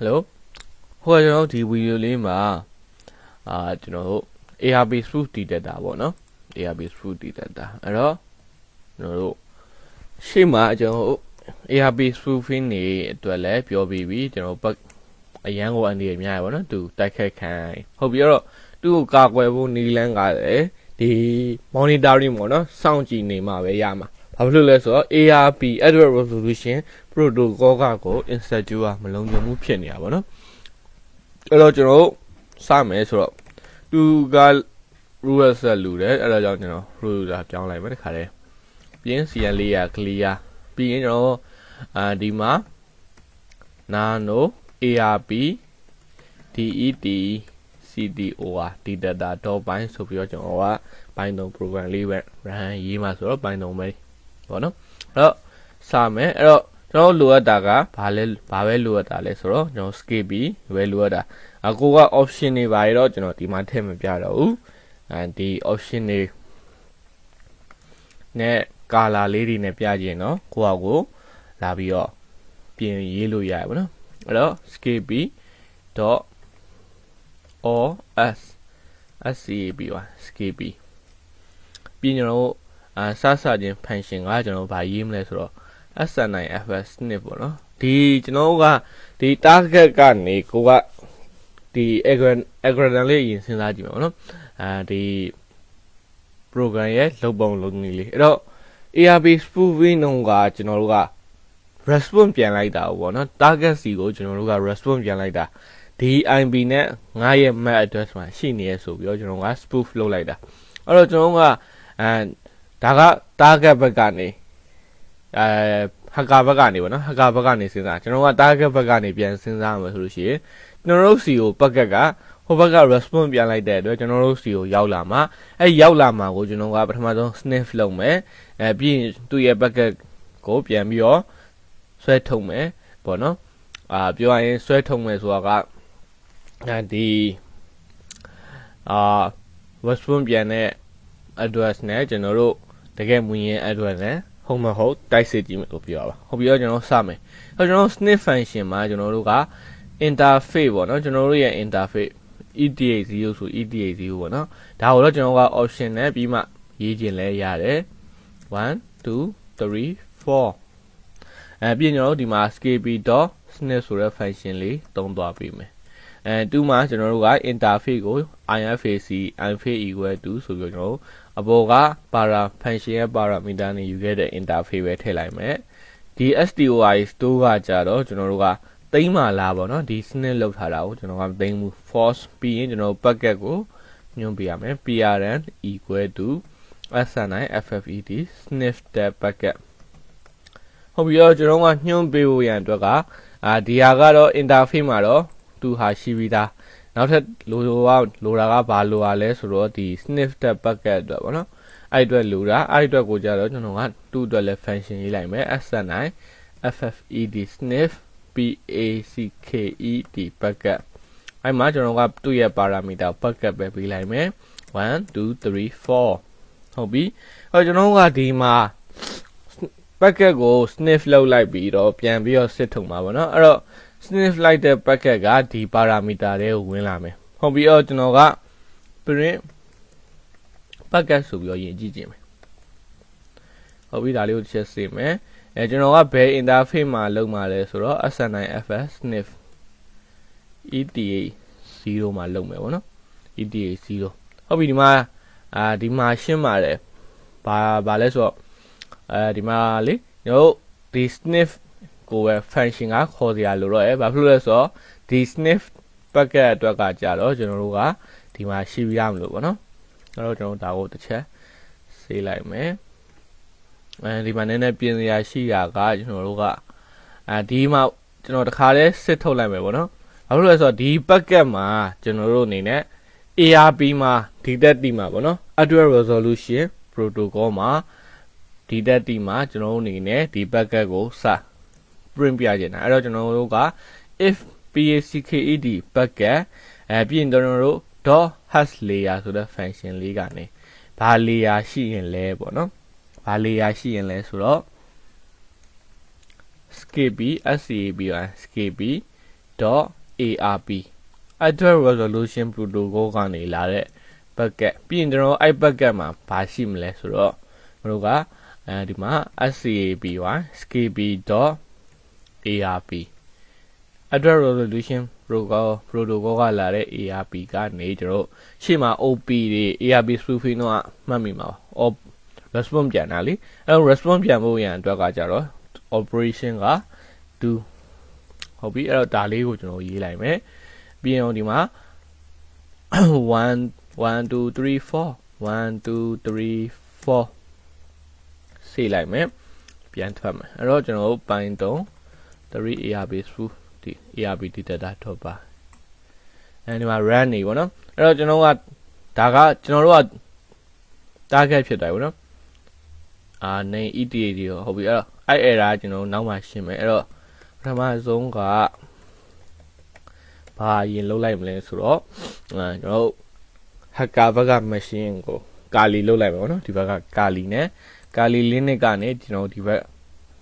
Hello ဟိုကကျွန်တော်ဒီဗီဒီယိုလေးမှာကျွန်တော်တို့ ARP Spoof Detector ပေါ့နော် ARP Spoof Detector အဲ့တော့ကျွန်တော်တို့ရှေ့မှာကျွန်တော်တို့ ARP Spoofing နေအတွက်လည်းပြောပြီးပြီကျွန်တော်ပတ်အရန်ကိုအနေနဲ့များရပါတော့သူတိုက်ခတ်ခံဟုတ်ပြီအဲ့တော့သူ့ကိုကာကွယ်ဖို့နီလန်းကလည်းဒီ monitoring ပေါ့နော်စောင့်ကြည့်နေမှာပဲရမှာဘာဖြစ်လို့လဲဆိုတော့ ARP Advanced Resolution Protocol ကို institute ကမလုံခြုံမှုဖြစ်နေတာပေါ့နော်အဲ့တော့ကျွန်တော်တို့စမယ်ဆိုတော့သူက rule set လူတယ်အဲ့ဒါကြောင့်ကျွန်တော် rule ပြောင်းလိုက်မယ်တခါတည်းပြီးရင် CL လေးရ clear ပြီးရင်ကျွန်တော်ဒီမှာ nano ARP DET CDOR detector တော့ပိုင်းဆိုပြီးတော့ကျွန်တော်ကပိုင်းသုံး program လေးပဲ run ရေးမှာဆိုတော့ပိုင်းသုံးပဲပေါ့နော်အဲ့တော့စမယ်အဲ့တော့ကျွန်တော်လိုအပ်တာကဘာပဲလိုအပ်တာလဲဆိုတော့ကျွန်တော် skip ပြီးပဲလိုအပ်တာကိုက option တွေပါရတော့ကျွန်တော်ဒီမှာထည့်မပြတော့ဘူးဒီ option တွေနဲ့ color လေးတွေနဲ့ပြကြည့်နော်ကိုလာပြီးတော့ပြင်ရေးလို့ရတယ်ဗောနော်အဲ့တော့ skip ပြီး dot or scap ပါ skip ပြီးကျွန်တော်တို့စချင်း function ကကျွန်တော်ဗာရေးမလဲဆိုတော့S9FS နှစ်ပေါ့နော်ဒီကျွန်တော်ကဒီ target ကနေကိုကဒီ algorithm လေးရင်စဉ်းစားကြည့်မှာပေါ့နော်ဒီ program ရဲ့လုပ်ပုံလုပ်နည်းလေးအဲ့တော့ ARP spoofing နှုန်းကကျွန်တော်တို့က response ပြန်လိုက်တာပေါ့နော် target စီကိုကျွန်တော်တို့က response ပြန်လိုက်တာဒီ IP နဲ့ငါရဲ့ MAC address မှာရှိနေရဆိုပြီးတော့ကျွန်တော်က spoof လုပ်လိုက်တာအဲ့တော့ကျွန်တော်ကဒါက target ဘက်ကနေhacker ဘက်ကနေပေါ့နော် hacker ဘက်ကနေစဉ်းစားကျွန်တော်က target ဘက်ကနေပြန်စဉ်းစားမှာဆိုလို့ရှိရင်ကျွန်တော်တို့စီကို packet ကဟိုဘက်က response ပြန်လိုက်တဲ့အတွက်ကျွန်တော်တို့စီကိုရောက်လာမှာရောက်လာမှာကိုကျွန်တော်ကပထမဆုံး sniff လုပ်မယ်ပြီးရင်သူ့ရဲ့ packet ကိုပြန်ပြီးတော့ဆွဲထုတ်မယ်ပေါ့နော်ပြောရရင်ဆွဲထုတ်မယ်ဆိုတာကဒီ response ပြန်တဲ့ address နဲ့ကျွန်တော်တို့တကယ်မူရင်း address နဲ့ဟုတ်မဟုတ်တိုက်စစ်ကြည့်မယ်လို့ပြောပါဟုတ်ပြီးတော့ကျွန်တော်စမယ်ကျွန်တော် sniff function မှာကျွန်တော်တို့က interface ပေါ့နော်ကျွန်တော်တို့ရဲ့ interface ETA0 ဆို ETA0 ပေါ့နော်ဒါကိုတော့ကျွန်တော်က option နဲ့ပြီးမှရေးခြင်းလဲရတယ်1 2 3 4ပြီးကျွန်တော်တို့ဒီမှာ skp.sniff ဆိုတဲ့ function လေးသုံးသွားပေးမယ်2မှာကျွန်တော်တို့က interface ကို interface equal to ဆိုပြီးတော့ကျွန်တော်တို့အပေါ်က para function ရဲ့ parameter နဲ့ယူခဲ့တဲ့ interface ပဲထည့်လိုက်မယ်ဒီ STOI store ကကြတော့ကျွန်တော်တို့ကသိမ်းမှလာပေါ့နော်ဒီ sniff လောက်ထားတာကိုကျွန်တော်ကမသိမ်းဘူး force ပြီးရင်ကျွန်တော် packet ကိုညွှန်းပေးရမယ် prn equal to s9ffed sniff the packet ဟုတ်ပြီတော့ကျွန်တော်ကညွှန်းပေးဖို့ရန်အတွက်ကဒီဟာကတော့ interface မှာတော့သူဟာရှိပြီးသားနောက်ထပ်လိုတာကဘာလိုရလဲဆိုတော့ဒီ sniff the packet အတွက်ပေါ့နော်အဲ့အတွက်လိုတာအဲ့အတွက်ကိုကြတော့ကျွန်တော်ကသူ့အတွက်လည်း function ရေးလိုက်မယ် s9ffed sniff packet packet အဲ့မှာကျွန်တော်ကသူ့ရဲ့ parameter packet ပဲပေးလိုက်မယ်1 2 3 4ဟုတ်ပြီအဲ့ကျွန်တော်ကဒီမှာ packet ကို sniff လုပ်လိုက်ပြီးတော့ပြန်ပြီးတော့စစ်ထုတ်မှာပေါ့နော်အဲ့တော့ sniff လိုက်တဲ့ packet ကဒီ parameter တွေကိုဝင်လာမယ်ဟုတ်ပြီတော့ကျွန်တော်က print packet ဆိုပြီးတော့ယဉ်ကြည့်ခြင်းမယ်ဟုတ်ပြီဒါလေးကိုတစ်ချက်စေမယ်ကျွန်တော်ကဘယ် interface မှာလုပ်မှာလဲဆိုတော့ s9fs sniff eta0 မှာလုပ်မယ်ပေါ့နော် eta0 ဟုတ်ပြီဒီမှာဒီမှာရှင်းပါတယ်ဘာလဲဆိုတော့ဒီမှာလေကျွန်တော်ဒီ sniff ကိုပဲ function ကခေါ်စရာလိုတော့ဘာဖြစ်လို့လဲဆိုတော့ဒီ sniff packet အတွက်ကကြတော့ကျွန်တော်တို့ကဒီမှာရှိပြရမလို့ပေါ့နော်အဲ့တော့ကျွန်တော်ဒါကိုတစ်ချက်စေးလိုက်မယ်ဒီမှာနည်းနည်းပြင်စရာရှိတာကကျွန်တော်တို့ကဒီမှာကျွန်တော်တခါလဲစစ်ထုတ်လိုက်မယ်ပေါ့နော်ဘာလို့လဲဆိုတော့ဒီ packet မှာကျွန်တော်တို့အနေနဲ့ ARP မှာ detect မှာပေါ့နော် Advanced Resolution Protocol မှာ detect မှာကျွန်တော်တို့အနေနဲ့ဒီ packet ကိုစ print ပြချင်တာအဲ့တော့ကျွန်တော်တို့က if packet packet ပြီးရင်ကျွန်တော်တို့ .hash layer ဆိုတဲ့ function လေးကနေဘာ layer ရှိရင်လဲပေါ့နော်ဘာ layer ရှိရင်လဲဆိုတော့scap scap dot ARP address resolution protocol ကနေလာတဲ့ bucket ပြီးရင်ကျွန်တော်အဲ့ bucket မှာဘာရှိမလဲဆိုတော့ကျွန်တော်ကဒီမှာ scapy scapy.arp address resolution protocol ကလာတဲ့ ARP ကနေကျွန်တော်ရှေ့မှာ OP တွေ ARP spoofing တော့မှတ်မိမှာပါ response ပြန်တာလေအဲ့တော့ response ပြန်ဖို့ရန်အတွက်ကကြတော့ operation က do ဟုတ်ပြီအဲ့တော့ဒါလေးကိုကျွန်တော်ရေးလိုက်မယ်ပြီးရင်ဒီမှာ1 2 3 4 1 2 3 4ဆေးလိုက်မယ်ပြန်ထွက်မယ်အဲ့တော့ကျွန်တော်တို့ပိုင်းတုံး3 ARP spoof ဒီ ARP detector တော့ပါအဲဒီမှာ run နေပေါ့နော်အဲ့တော့ကျွန်တော်ကဒါကကျွန်တော်တို့က target ဖြစ်သွားပြီပေါ့နော်နေ ETA တွေဟုတ်ပြီအဲ့တော့အဲ့ error ကျွန်တော်နောက်မှရှင်းမယ်အဲ့တော့ပထမဆုံးကဘာရင်လုံးလိုက်မလဲဆိုတော့ကျွန်တော်တို့ hacker ဘက်က machine ကိုကာလီလုံးလိုက်မယ်ပေါ့နော်ဒီဘက်ကကာလီနဲ့ကာလီ Linux ကနေကျွန်တော်ဒီဘက်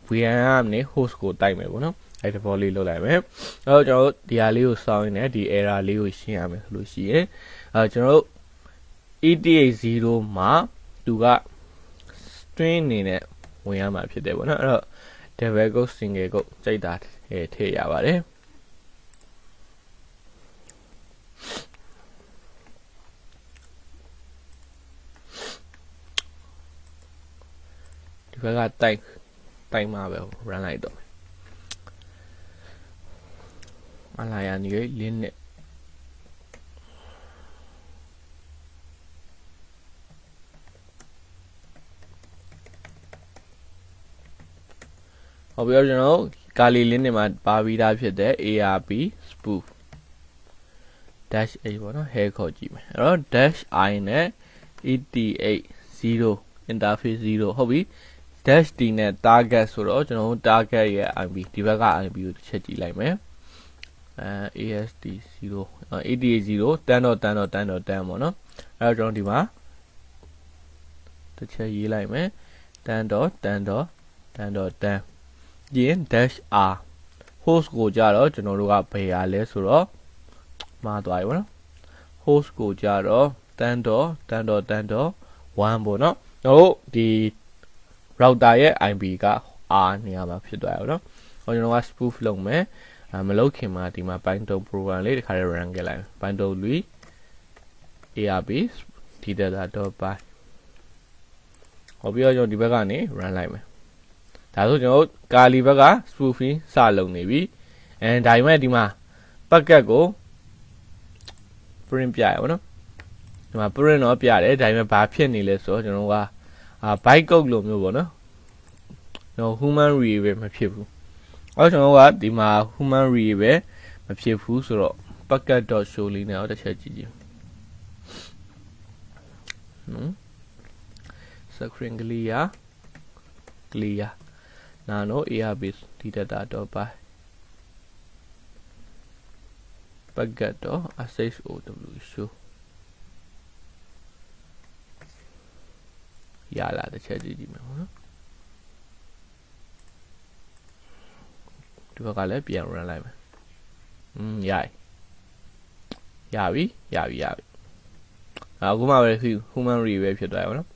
VM ကနေ host ကိုတိုက်မယ်ပေါ့နော်အဲ့ဒီဘောလေးလုံးလိုက်မယ်အဲ့တော့ကျွန်တော်တို့ဒီဟာလေးကိုစောင်းနေတယ်ဒီ error လေးကိုရှင်းရမယ်ဆိုလို့ရှိရင်ကျွန်တော်တို့ ETA0 မှာသူက string အနေနဲ့ဝင်ရမှာဖြစ်တယ်ပေါ့နော်အဲ့တော့ double quote single quote စိတ်တာထည့်ရပါတယ်ဒီဘက်ကတိုက်မှာပဲ run လိုက်တော့အလာရနေလင်းနဲ့ဟောပြောကျွန်တော်ကာလီလင်းနဲ့မှာပါပြီးသားဖြစ်တဲ့ ARP spoof dash a ပေါ့နော် hair ခေါ်ကြည့်မယ်အဲ့တော့ dash I နဲ့ ETA0 interface 0ဟုတ်ပြီ dash d နဲ့ target ဆိုတော့ကျွန်တော်တို့ target ရဲ့ IP ဒီဘက်က IP ကိုတစ်ချက်ကြည့်လိုက်မယ်ASD0 ETA0 10.10.10.10ပေါ့နော်အဲ့တော့ကျွန်တော်ဒီမှာတစ်ချက်ရေးလိုက်မယ်10.10.10.10ရင် dash r host ကိုကြတော့ကျွန်တော်တို့ကဘယ်ရလဲဆိုတော့မှားသွားပြီပေါ့နော် host ကိုကြတော့ 10.10.10.1 ပေါ့နော်တို့ဒီ router ရဲ့ IP က r နေရာမှာဖြစ်သွားရအောင်နော်ဟောကျွန်တော်က spoof လုပ်မယ်မလုပ်ခင်မှာဒီမှာ Python program လေးတစ်ခါလေး run ခဲ့လိုက် Python lui ARP detector.py ဟောပြီးတော့ကျွန်တော်ဒီဘက်ကနေ run လိုက်မယ်ဒါဆိုကျွန်တော်တို့ကာလီဘက်က spoofing စလုပ်နေပြီဒါပေမဲ့ဒီမှာ packet ကို print ပြရပါတော့ဒီမှာ print တော့ပြတယ်ဒါပေမဲ့ဘာဖြစ်နေလဲဆိုတော့ကျွန်တော်ကbyte code လိုမျိုးပေါ့နော်ကျွန်တော် human read ပဲမဖြစ်ဘူးအဲ့ကျွန်တော်ကဒီမှာ human read ပဲမဖြစ်ဘူးဆိုတော့ packet.show လေးနဲ့တော့တစ်ချက်ကြည့်ကြည့်screen clear nano ARP detector.py packet.show ရလာတစ်ချက်ကြည့်ကြည့်မယ်ပေါ့နော်ဒီဘက်ကလည်းပြန် run လိုက်မယ်ရပြီအခုမှပဲ human read ပဲဖြစ်သွားရပါတော့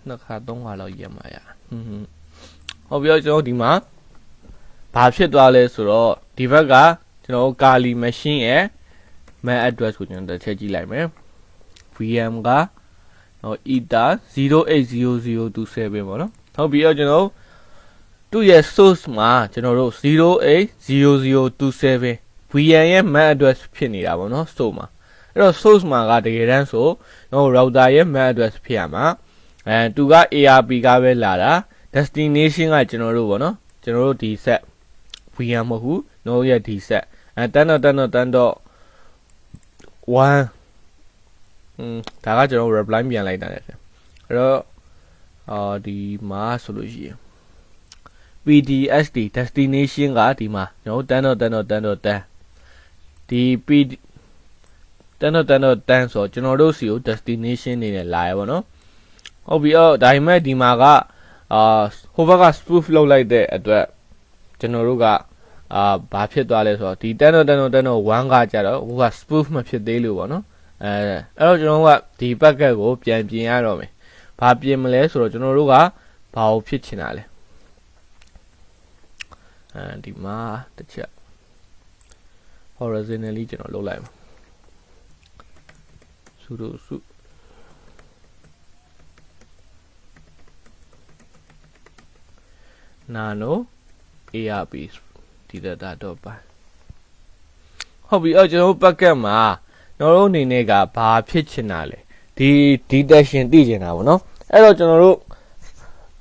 နှစ်ခါသုံးခါလောက်ရက်မှာရဟောပြောကျွန်တော်ဒီမှာဘာဖြစ်သွားလဲဆိုတော့ဒီဘက်ကကျွန်တော်ကာလီ machine ရဲ့ MAC address ကိုကျွန်တော်တစ်ချက်ကြည့်လိုက်မယ် VM ကETA 080027ပေါ့နော်ဟုတ်ပြီတော့ကျွန်တော်သူ့ရဲ့ source မှာကျွန်တော်တို့080027 VM ရဲ့ MAC address ဖြစ်နေတာပေါ့နော် source မှာအဲ့တော့ source မှာကတကယ်တမ်းဆိုကျွန်တော် router ရဲ့ MAC address ဖြစ်ရမှာသူက ARP ကပဲလာတာ destination ကကျွန်တော်တို့ပေါ့နော်ကျွန်တော်တို့ဒီ set VM မဟုတ်ဘူးကျွန်တော်ရဲ့ဒီ set 10.10.10.1ဒါကကျွန်တော် reply ပြန်လိုက်တာလေအဲ့တော့ဒီမှာဆိုလို့ရှိရင် PDSD destination ကဒီမှာကျွန်တော်10.10.10.10ဒီ 10.10.10ဆိုကျွန်တော်တို့စီကို destination နေနဲ့လာရပါတော့ဟုတ်ပြီဒါပေမဲ့ဒီမှာက ဟိုဘက်က spoof လုပ်လိုက်တဲ့အတွက်ကျွန်တော်တို့ကဘာဖြစ်သွားလဲဆိုတော့ဒီ10.10.1ကကြတော့ဟိုက spoof မဖြစ်သေးလို့ပေါ့နော်အဲ့တော့ကျွန်တော်တို့ကဒီ packet ကိုပြန်ပြင်ရတော့မယ်ဘာပြင်မလဲဆိုတော့ကျွန်တော်တို့ကဘာကိုဖြစ်ချင်တာလဲဒီမှာတစ်ချက် horizontally ကျွန်တော်လုပ်လိုက်မှာsudo nano ARP detector.py ဟုတ်ပြီကျွန်တော်တို့ packet မှာကျွန်တော်တို့အနေနဲ့ကဘာဖြစ်ချင်တာလဲဒီ detection သိချင်တာပေါ့နော်အဲ့တော့ကျွန်တော်တို့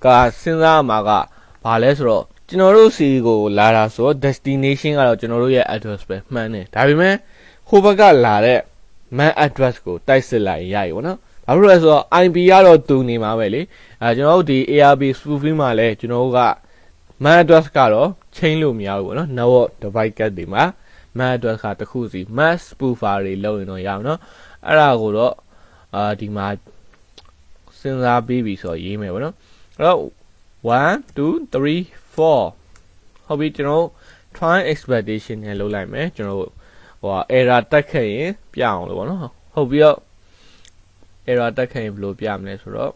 ကစဉ်းစားမှာကဘာလဲဆိုတော့ကျွန်တော်တို့စီကိုလာတာဆိုတော့ destination ကတော့ကျွန်တော်တို့ရဲ့ address ပဲမှန်တယ်ဒါပေမဲ့ဟိုဘက်ကလာတဲ့ MAC address ကိုတိုက်စစ်လိုက်ရပြီပေါ့နော်ဘာလို့လဲဆိုတော့ IP ကတော့တူနေမှာပဲလေကျွန်တော်တို့ဒီ ARP spoofing မှာလဲကျွန်တော်တို့က MAC address ကတော့ chain လို့မရဘူးပေါ့နော် network device ကတွေမှာ MAC address ကတစ်ခုစီ MAC spoofer တွေလုပ်ရင်တော့ရအောင်နော်အဲ့ဒါကိုတော့ဒီမှာစဉ်းစားပြီးပြီဆိုတော့ရေးမယ်ပေါ့နော်အဲ့တော့1 2 3 4ဟုတ်ပြီကျွန်တော် try expectation နဲ့လုပ်လိုက်မယ်ကျွန်တော်error တက်ခဲ့ရင်ပြအောင်လို့ပေါ့နော်ဟုတ်ပြီးတော့ error တက်ခဲ့ရင်ဘယ်လိုပြမလဲဆိုတော့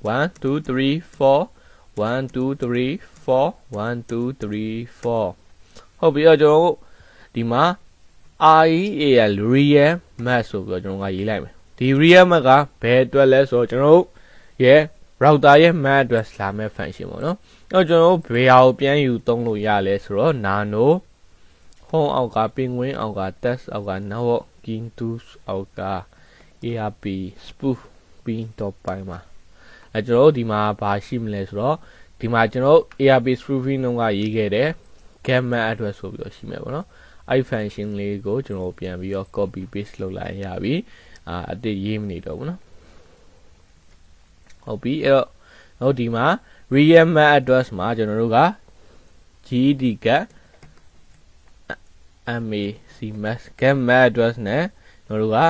1 2 3 4 1 2 3 4 1 2 3 4ဟုတ်ပြီးတော့ကျွန်တော်ဒီမှာ real map ဆိုပြီးတော့ကျွန်တော်ကရေးလိုက်မယ်ဒီ real map ကဘယ်အတွက်လဲဆိုတော့ကျွန်တော်ရဲ့ router ရဲ့ MAC address လာမဲ့ function ပေါ့နော်အဲ့တော့ကျွန်တော်ဘယ်ဟာကိုပြန်ယူသုံးလို့ရလဲဆိုတော့ nano home အောက်က penguin အောက်က test အောက်က network king tools အောက်က ARP spoof pin.py မှာကျွန်တော်ဒီမှာဘာရှိမလဲဆိုတော့ဒီမှာကျွန်တော် ARP spoofing တုန်းကရေးခဲ့တဲ့ get MAC address ဆိုပြီးတော့ရှိမယ်ပေါ့နော်အဲ့ function လေးကိုကျွန်တော်ပြန်ပြီးတော့ copy paste လုပ်လိုက်ရပြီအတိတ်ရေးမနေတော့ဘူးနော်ဟုတ်ပြီအဲ့တော့ဒီမှာ real MAC address မှာကျွန်တော်တို့က ged get mac get MAC address နဲ့ကျွန်တော်တို့က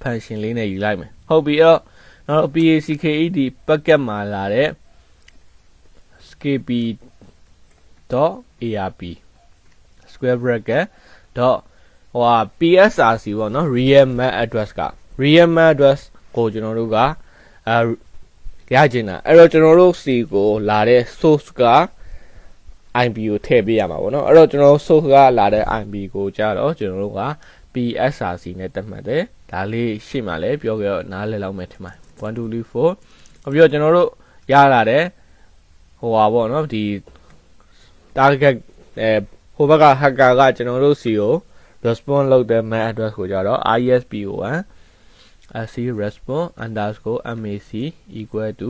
function လေးနဲ့ယူလိုက်မယ်ဟုတ်ပြီအဲ့တော့နောက် packed packet မှာလာတဲ့ skp.arp square bracket psrc ပေါ့နော် real MAC address က real MAC address ကိုကျွန်တော်တို့ကရချင်တာအဲ့တော့ကျွန်တော်တို့စီကိုလာတဲ့ source က IP ကိုထည့်ပေးရမှာပေါ့နော်အဲ့တော့ကျွန်တော်တို့ source ကလာတဲ့ IP ကိုကြတော့ကျွန်တော်တို့က psrc နဲ့တက်မှတ်တယ်ဒါလေးရှေ့မှာလည်းပြောခဲ့တော့နားလည်လောက်မယ်ထင်ပါတယ်1 2 3 4ပြီးတော့ကျွန်တော်တို့ရလာတဲ့ပေါ့နော်ဒီ target ဟိုဘက်က hacker ကကျွန်တော်တို့စီကို response လုပ်တဲ့ MAC address ကိုကြတော့ isp01 sc response underscore mac equal to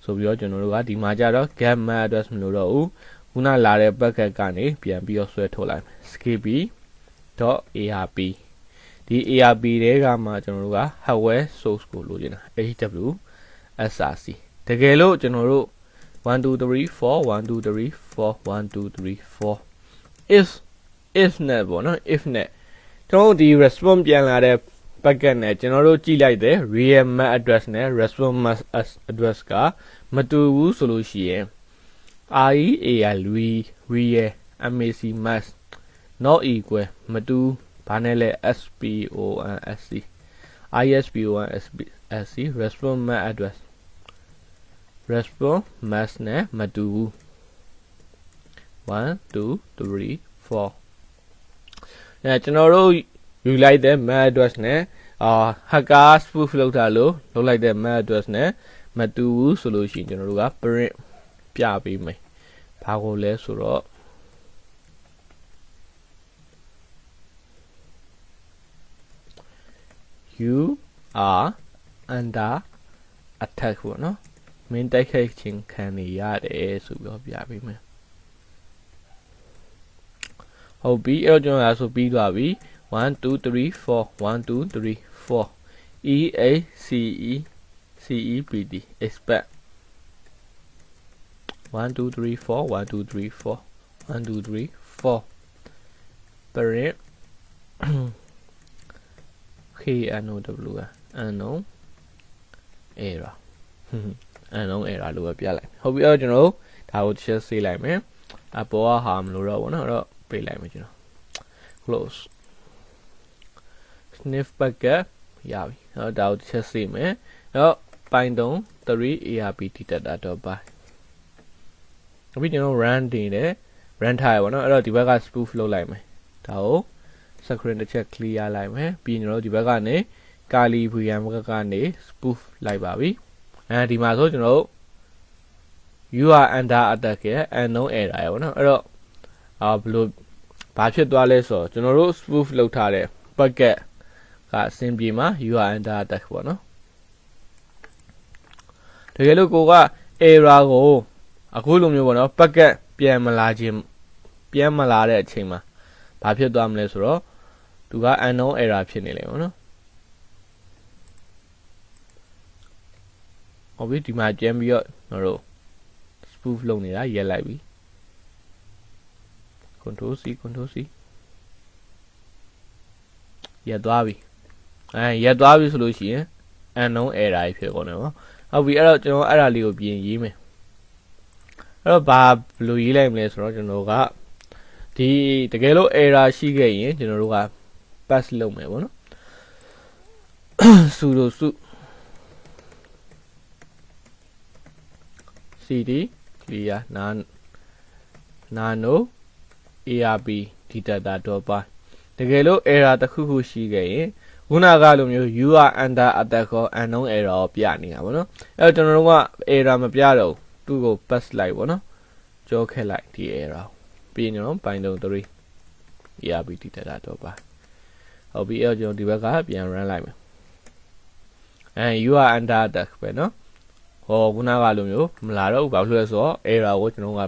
ဆိုပြီးတော့ကျွန်တော်တို့ကဒီမှာကြတော့ get MAC address မလို့တော့ဘူးခုနလာတဲ့ packet ကနေပြန်ပြီးတော့ဆွဲထုတ်လိုက်မယ် skp.arp ဒီ ARP တွေကမှကျွန်တော်တို့က hardware source ကိုလိုချင်တာ hwsrc တကယ်လို့ကျွန်တော်တို့1 2 3 4 1 2 3 4 1 2 3 4 if နဲ့ပေါ့နော် if နဲ့ကျွန်တော်တို့ဒီ response ပြန်လာတဲ့ packet နဲ့ကျွန်တော်တို့ကြည့်လိုက်တဲ့ real MAC address နဲ့ response MAC address ကမတူဘူးဆိုလို့ရှိရင်real mac max not equal မတူဘာနဲ့လဲ sponsc isp1sc response MAC address response max နဲ့မတူဘူး1 2 3 4ကျွန်တော်တို့ယူလိုက်တဲ့ MAC address နဲ့hacker spoof လုပ်တာလို့လုပ်လိုက်တဲ့ MAC address နဲ့မတူဘူးဆိုလို့ရှိရင်ကျွန်တော်တို့က print ပြပေးမယ်ဘာကိုလဲဆိုတော့you are under attack ပေါ့နော်မင်းတိုက်ခိုက်ခြင်းခံနေရတယ်ဆိုပြီးတော့ပြပေးမယ်ဟုတ်ပြီအဲ့တော့ကျွန်တော်ဆိုပြီးသွားပြီ1 2 3 4 1 2 3 4 EACECEPT expect 1 2 3 4 1 2 3 4 1 2 3 4 parent KNOW unknown error unknown error လို့ပဲပြလိုက် ဟုတ်ပြီအဲ့တော့ကျွန်တော်ဒါကိုတစ်ချက်ဆေးလိုက်မယ်အပေါ်ကဟာမလို့တော့ဘောနော်အဲ့တော့ပိတ်လိုက်မယ်ကျွန်တော် close sniff bucket ရပြီအဲ့တော့ဒါကိုတစ်ချက်ဆေးမယ်အဲ့တော့ပိုင်း3 3 ARP detector.py အခုကျွန်တော် run တင်တယ် run ထားရပါတော့အဲ့တော့ဒီဘက်က spoof လုပ်လိုက်မယ်ဒါကို screen တစ်ချက် clear လိုက်မယ်ပြီးကျွန်တော်ဒီဘက်ကနေ kali VM ကနေ spoof လိုက်ပါပြီဒီမှာဆိုကျွန်တော် you are under attack ရဲ့ unknown error ရပါတော့အဲ့တော့ဘလို့ဘာဖြစ်သွားလဲဆိုတော့ကျွန်တော်တို့ spoof လုပ်ထားတဲ့ bucket ကအစင်ပြေမှာ you are under attack ပေါ့နော်တကယ်လို့ကိုက error ကိုအခုလိုမျိုးပေါ့နော် bucket ပြန်မလာတဲ့အချိန်မှာဘာဖြစ်သွားမလဲဆိုတော့သူက unknown error ဖြစ်နေလေပေါ့နော်ဟုတ်ပြီဒီမှာကျန်ပြီးတော့ကျွန်တော်တို့ spoof လုပ်နေတာရက်လိုက်ပြီ control C ရက်သွားပြီရက်သွားပြီဆိုလို့ရှိရင် unknown error ဖြစ်ကုန်တယ်ပေါ့ဟုတ်ပြီအဲ့တော့ကျွန်တော်အဲ့ဒါလေးကိုပြင်ရေးမယ်အဲ့တော့ဘာဘယ်လိုရေးလိုက်မလဲဆိုတော့ကျွန်တော်ကဒီတကယ်လို့ error ရှိခဲ့ရင်ကျွန်တော်တို့က pass လုပ်မယ်ပေါ့နော် sudo cd clear nano ARP detector.py တကယ်လို့ error တစ်ခုခုရှိခဲ့ရင်ခုနကလိုမျိုး you are under attack or unknown error ကိုပြနေတာပေါ့နော်အဲ့တော့ကျွန်တော်တို့က error မပြတော့သူ့ကို pass လိုက်ပေါ့နော်ကြောခက်လိုက်ဒီ error ပြီးရင်တော့ပိုင်း3 3 ARP detector.py ဟုတ်ပြီအဲ့တော့ကျွန်တော်ဒီဘက်ကပြန် run လိုက်မယ်you are under attack ပဲနော်ဟောခုနကလိုမျိုးမလာတော့ဘူးဘာလို့လဲဆိုတော့ error ကိုကျွန်တော်က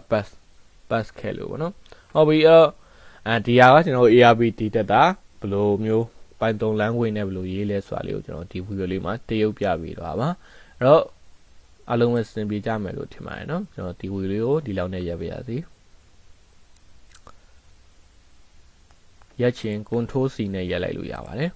pass ခဲ့လို့ပေါ့နော်ဟုတ်ပြီအဲ့တော့ဒီဟာကကျွန်တော် ARP detector ဘယ်လိုမျိုးပိုင်း3 language နဲ့ဘယ်လိုရေးလဲဆိုတာလေးကိုကျွန်တော်ဒီ video လေးမှာတရုပ်ပြပေးတော့ပါအဲ့တော့အားလုံးပဲစင်ပြေကြမယ်လို့ထင်ပါတယ်နော်ကျွန်တော်ဒီ video လေးကိုဒီလောက်နဲ့ရပ်ပါရစေရက်ချင်း control C နဲ့ရပ်လိုက်လို့ရပါတယ်